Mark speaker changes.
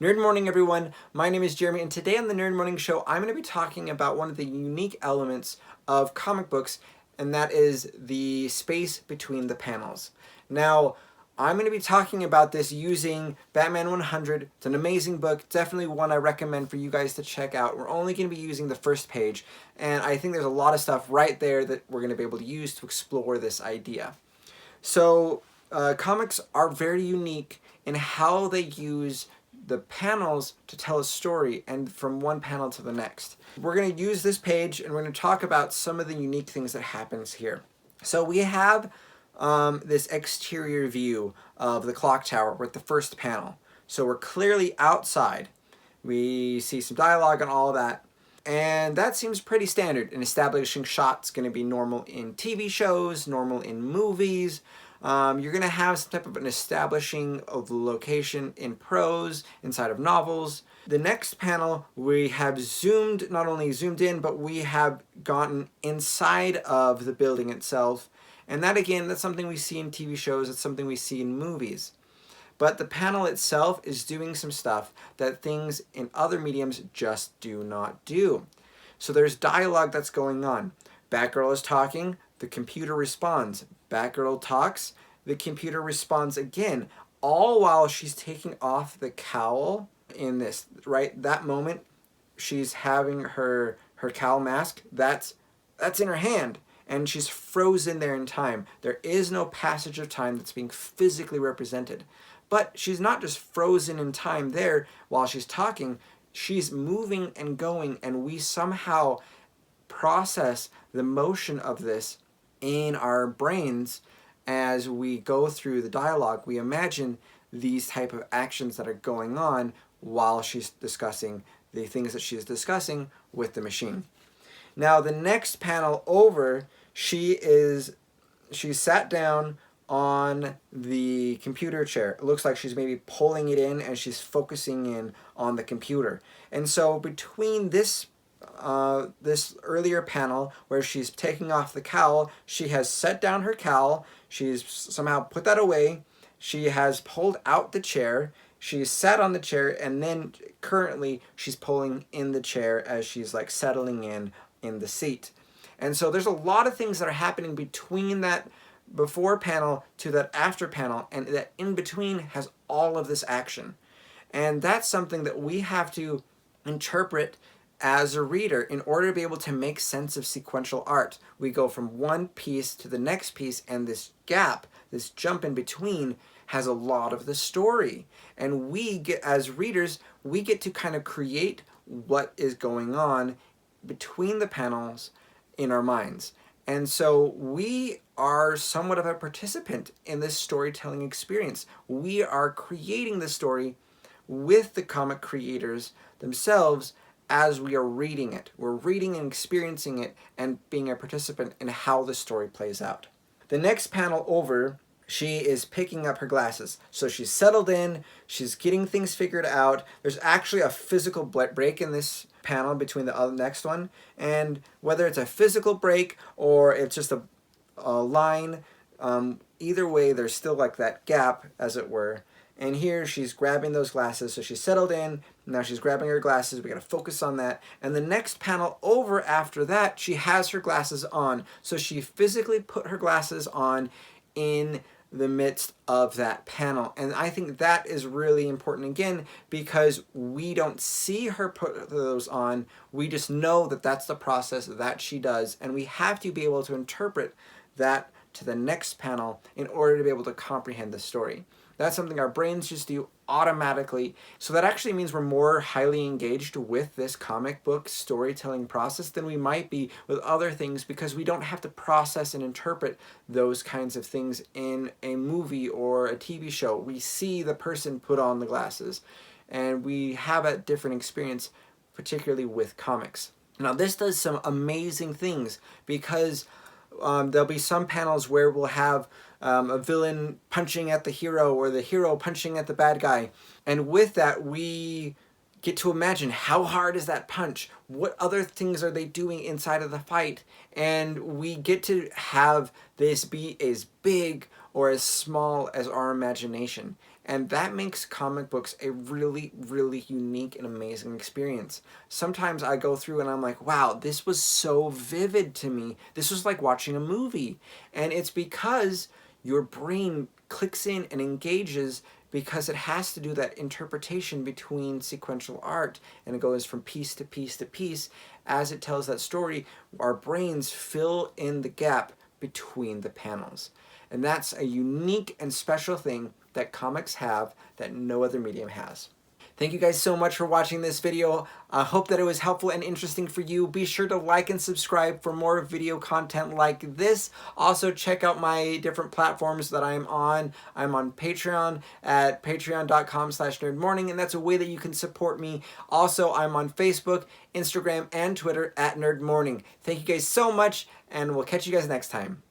Speaker 1: Nerd Morning, everyone. My name is Jeremy, and today on the Nerd Morning Show, I'm going to be talking about one of the unique elements of comic books, and that is the space between the panels. Now, I'm going to be talking about this using Batman 100. It's an amazing book, definitely one I recommend for you guys to check out. We're only going to be using the first page, and I think there's a lot of stuff right there that we're going to be able to use to explore this idea. So, comics are very unique in how they use the panels to tell a story and from one panel to the next. We're going to use this page and we're going to talk about some of the unique things that happens here. So we have this exterior view of the clock tower with the first panel. So we're clearly outside. We see some dialogue and all of that. And that seems pretty standard. An establishing shot's going to be normal in TV shows, normal in movies. You're going to have some type of an establishing of the location in prose, inside of novels. The next panel, we have not only zoomed in, but we have gotten inside of the building itself. And that, again, that's something we see in TV shows. It's something we see in movies. But the panel itself is doing some stuff that things in other mediums just do not do. So there's dialogue that's going on. Batgirl is talking, the computer responds. Batgirl talks, the computer responds again, all while she's taking off the cowl in this, right? That moment, she's having her cowl mask, that's in her hand. And she's frozen there in time. There is no passage of time that's being physically represented. But she's not just frozen in time there while she's talking. She's moving and going, and we somehow process the motion of this in our brains as we go through the dialogue. We imagine these type of actions that are going on while she's discussing the things that she's discussing with the machine. Now the next panel over, she's sat down on the computer chair. It looks like she's maybe pulling it in and she's focusing in on the computer. And so between this earlier panel where she's taking off the cowl, she has set down her cowl, she's somehow put that away, she has pulled out the chair, she's sat on the chair, and then currently she's pulling in the chair as she's like settling in the seat. And so there's a lot of things that are happening between that before panel to that after panel, and that in between has all of this action. And that's something that we have to interpret as a reader in order to be able to make sense of sequential art. We go from one piece to the next piece, and this gap, this jump in between, has a lot of the story. And we get, as readers, we get to kind of create what is going on between the panels in our minds. And so we are somewhat of a participant in this storytelling experience. We are creating the story with the comic creators themselves as we are reading it. We're reading and experiencing it and being a participant in how the story plays out. The next panel over, she is picking up her glasses. So she's settled in, she's getting things figured out. There's actually a physical break in this panel between the next one, and whether it's a physical break or it's just a line, either way there's still like that gap, as it were. And here she's grabbing those glasses, so she's settled in, now she's grabbing her glasses, we gotta focus on that. And the next panel over after that, she has her glasses on, so she physically put her glasses on in the midst of that panel. And I think that is really important, again, because we don't see her put those on, we just know that that's the process that she does, and we have to be able to interpret that to the next panel in order to be able to comprehend the story. That's something our brains just do automatically. So that actually means we're more highly engaged with this comic book storytelling process than we might be with other things, because we don't have to process and interpret those kinds of things in a movie or a TV show. We see the person put on the glasses, and we have a different experience, particularly with comics. Now this does some amazing things, because there'll be some panels where we'll have a villain punching at the hero or the hero punching at the bad guy. And with that, we get to imagine how hard is that punch? What other things are they doing inside of the fight? And we get to have this be as big or as small as our imagination. And that makes comic books a really, really unique and amazing experience. Sometimes I go through and I'm like, wow, this was so vivid to me. This was like watching a movie. And it's because your brain clicks in and engages because it has to do that interpretation between sequential art, and it goes from piece to piece to piece. As it tells that story, our brains fill in the gap between the panels. And that's a unique and special thing that comics have that no other medium has. Thank you guys so much for watching this video. I hope that it was helpful and interesting for you. Be sure to like and subscribe for more video content like this. Also, check out my different platforms that I'm on. I'm on Patreon at patreon.com/nerdmorning, and that's a way that you can support me. Also, I'm on Facebook, Instagram, and Twitter at nerdmorning. Thank you guys so much, and we'll catch you guys next time.